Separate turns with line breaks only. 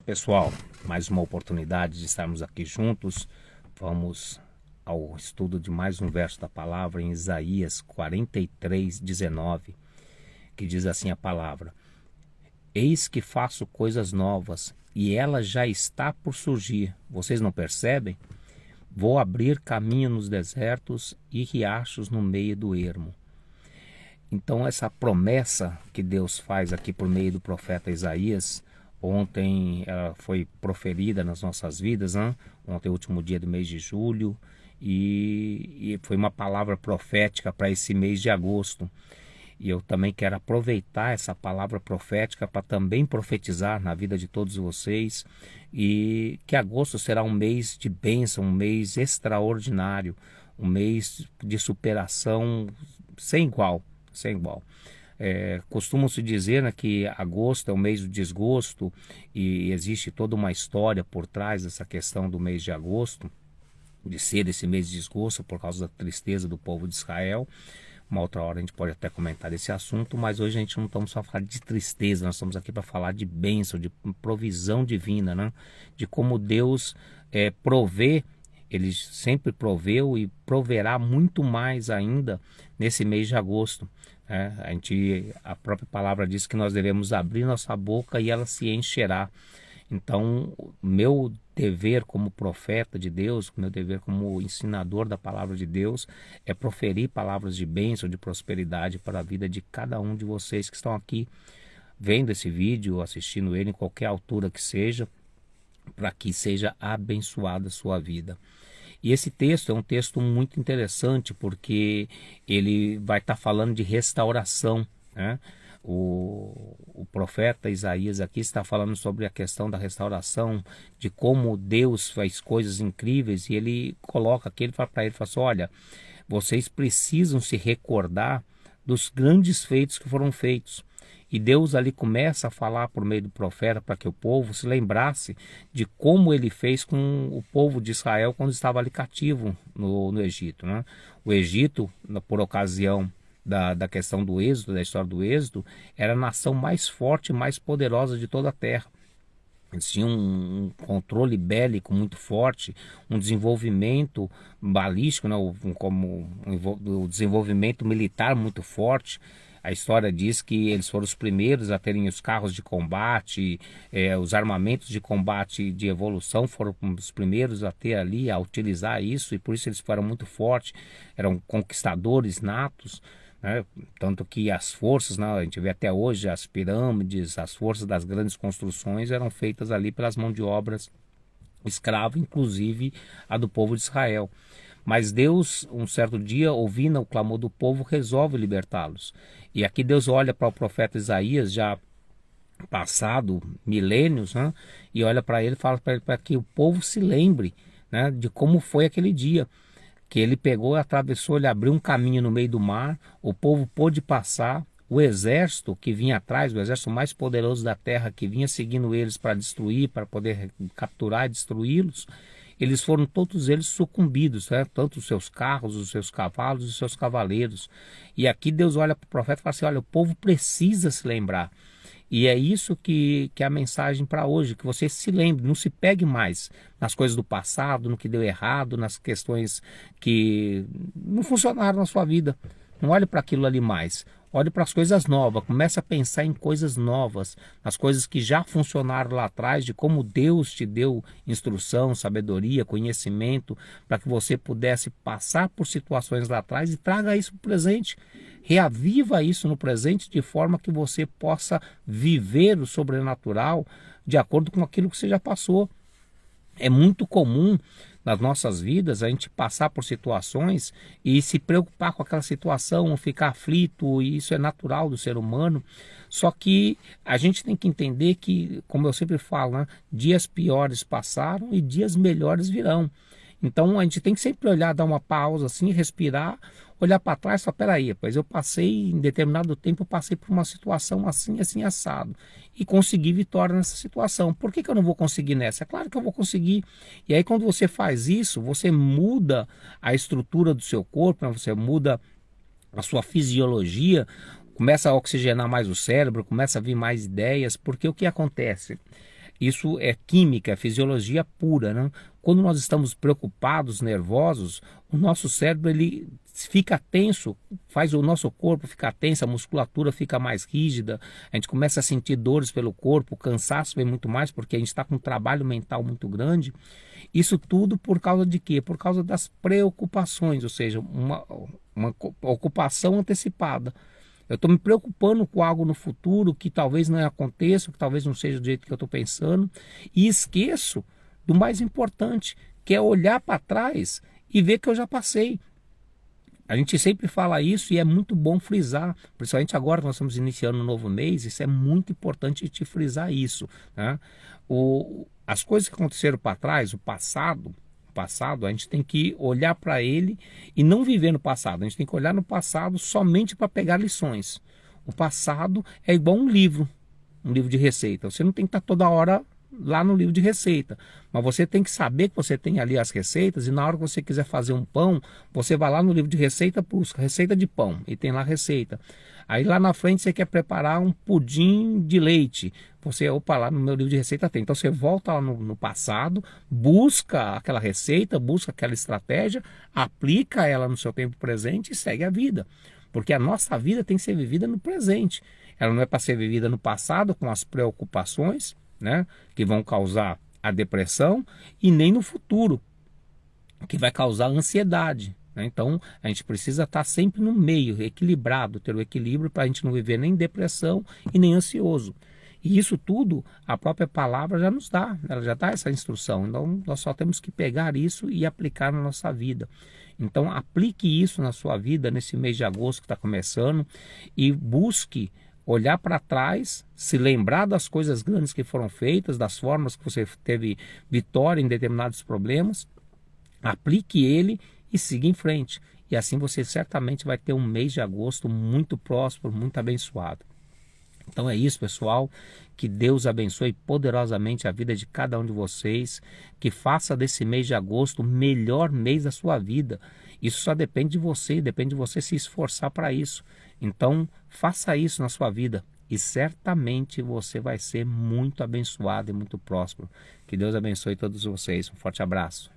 Pessoal, mais uma oportunidade de estarmos aqui juntos. Vamos ao estudo de mais um verso da palavra em Isaías 43:19, que diz assim a palavra: Eis que faço coisas novas e ela já está por surgir. Vocês não percebem? Vou abrir caminho nos desertos e riachos no meio do ermo. Então essa promessa que Deus faz aqui por meio do profeta Isaías, ontem ela foi proferida nas nossas vidas, né? Ontem é o último dia do mês de julho e foi uma palavra profética para esse mês de agosto. E eu também quero aproveitar essa palavra profética para também profetizar na vida de todos vocês, e que agosto será um mês de bênção, um mês extraordinário, um mês de superação sem igual, sem igual. Costuma-se dizer, né, que agosto é o mês do desgosto, e existe toda uma história por trás dessa questão do mês de agosto, de ser esse mês de desgosto por causa da tristeza do povo de Israel. Uma outra hora a gente pode até comentar esse assunto, mas hoje a gente não estamos só falando de tristeza, nós estamos aqui para falar de bênção, de provisão divina, né? De como Deus provê. Ele sempre proveu e proverá muito mais ainda nesse mês de agosto. A própria palavra diz que nós devemos abrir nossa boca e ela se encherá. Então, meu dever como profeta de Deus, meu dever como ensinador da palavra de Deus, é proferir palavras de bênção, de prosperidade para a vida de cada um de vocês que estão aqui vendo esse vídeo, assistindo ele em qualquer altura que seja, para que seja abençoada a sua vida. E esse texto é um texto muito interessante porque ele vai estar falando de restauração, né? O profeta Isaías aqui está falando sobre a questão da restauração, de como Deus faz coisas incríveis, e ele coloca aqui, ele fala para ele, fala assim, olha, vocês precisam se recordar dos grandes feitos que foram feitos. E Deus ali começa a falar por meio do profeta para que o povo se lembrasse de como ele fez com o povo de Israel quando estava ali cativo no Egito, né? O Egito, por ocasião da questão do êxodo, da história do êxodo, era a nação mais forte e mais poderosa de toda a terra. Eles tinham um controle bélico muito forte, um desenvolvimento balístico, né, o desenvolvimento militar muito forte. A história diz que eles foram os primeiros a terem os carros de combate, os armamentos de combate de evolução foram os primeiros a ter ali, a utilizar isso, e por isso eles foram muito fortes, eram conquistadores natos, né? Tanto que as forças, né, a gente vê até hoje as pirâmides, as forças das grandes construções eram feitas ali pelas mãos de obras escrava, inclusive a do povo de Israel. Mas Deus, um certo dia, ouvindo o clamor do povo, resolve libertá-los. E aqui Deus olha para o profeta Isaías, já passado milênios, né? E olha para ele e fala para ele para que o povo se lembre, né, de como foi aquele dia. Que ele pegou, atravessou, ele abriu um caminho no meio do mar, o povo pôde passar, o exército que vinha atrás, o exército mais poderoso da terra, que vinha seguindo eles para destruir, para poder capturar e destruí-los, eles foram todos eles sucumbidos, né? Tanto os seus carros, os seus cavalos, os seus cavaleiros. E aqui Deus olha para o profeta e fala assim, olha, o povo precisa se lembrar. E é isso que é a mensagem para hoje, que você se lembre, não se pegue mais nas coisas do passado, no que deu errado, nas questões que não funcionaram na sua vida. Não olhe para aquilo ali mais, olhe para as coisas novas, comece a pensar em coisas novas, nas coisas que já funcionaram lá atrás, de como Deus te deu instrução, sabedoria, conhecimento, para que você pudesse passar por situações lá atrás e traga isso para o presente. Reaviva isso no presente de forma que você possa viver o sobrenatural de acordo com aquilo que você já passou. É muito comum nas nossas vidas a gente passar por situações e se preocupar com aquela situação, ficar aflito, e isso é natural do ser humano. Só que a gente tem que entender que, como eu sempre falo, né, dias piores passaram e dias melhores virão. Então a gente tem que sempre olhar, dar uma pausa assim, respirar, olhar para trás e falar, peraí, pois eu passei, em determinado tempo, eu passei por uma situação assim, assim, assado, e consegui vitória nessa situação. Por que eu não vou conseguir nessa? É claro que eu vou conseguir. E aí quando você faz isso, você muda a estrutura do seu corpo, né? Você muda a sua fisiologia, começa a oxigenar mais o cérebro, começa a vir mais ideias, porque o que acontece? Isso é química, é fisiologia pura, né? Quando nós estamos preocupados, nervosos, o nosso cérebro ele fica tenso, faz o nosso corpo ficar tenso, a musculatura fica mais rígida, a gente começa a sentir dores pelo corpo, o cansaço vem muito mais porque a gente está com um trabalho mental muito grande. Isso tudo por causa de quê? Por causa das preocupações, ou seja, uma ocupação antecipada. Eu estou me preocupando com algo no futuro que talvez não aconteça, que talvez não seja do jeito que eu estou pensando, e esqueço do mais importante, que é olhar para trás e ver que eu já passei. A gente sempre fala isso e é muito bom frisar, principalmente agora que nós estamos iniciando um novo mês, isso é muito importante te frisar isso, né? As coisas que aconteceram para trás, o passado, a gente tem que olhar para ele e não viver no passado. A gente tem que olhar no passado somente para pegar lições. O passado é igual um livro de receita. Você não tem que estar toda hora lá no livro de receita, mas você tem que saber que você tem ali as receitas e na hora que você quiser fazer um pão, você vai lá no livro de receita, busca receita de pão e tem lá a receita. Aí lá na frente você quer preparar um pudim de leite, você, opa, lá no meu livro de receita tem. Então você volta lá no passado, busca aquela receita, busca aquela estratégia, aplica ela no seu tempo presente e segue a vida. Porque a nossa vida tem que ser vivida no presente. Ela não é para ser vivida no passado com as preocupações, né, que vão causar a depressão, e nem no futuro, que vai causar ansiedade, né? Então a gente precisa estar sempre no meio, equilibrado, ter o equilíbrio para a gente não viver nem depressão e nem ansioso. E isso tudo a própria palavra já nos dá, ela já dá essa instrução. Então nós só temos que pegar isso e aplicar na nossa vida. Então aplique isso na sua vida nesse mês de agosto que está começando e busque olhar para trás, se lembrar das coisas grandes que foram feitas, das formas que você teve vitória em determinados problemas, aplique ele e siga em frente. E assim você certamente vai ter um mês de agosto muito próspero, muito abençoado. Então é isso, pessoal, que Deus abençoe poderosamente a vida de cada um de vocês, que faça desse mês de agosto o melhor mês da sua vida. Isso só depende de você se esforçar para isso. Então faça isso na sua vida e certamente você vai ser muito abençoado e muito próspero. Que Deus abençoe todos vocês. Um forte abraço.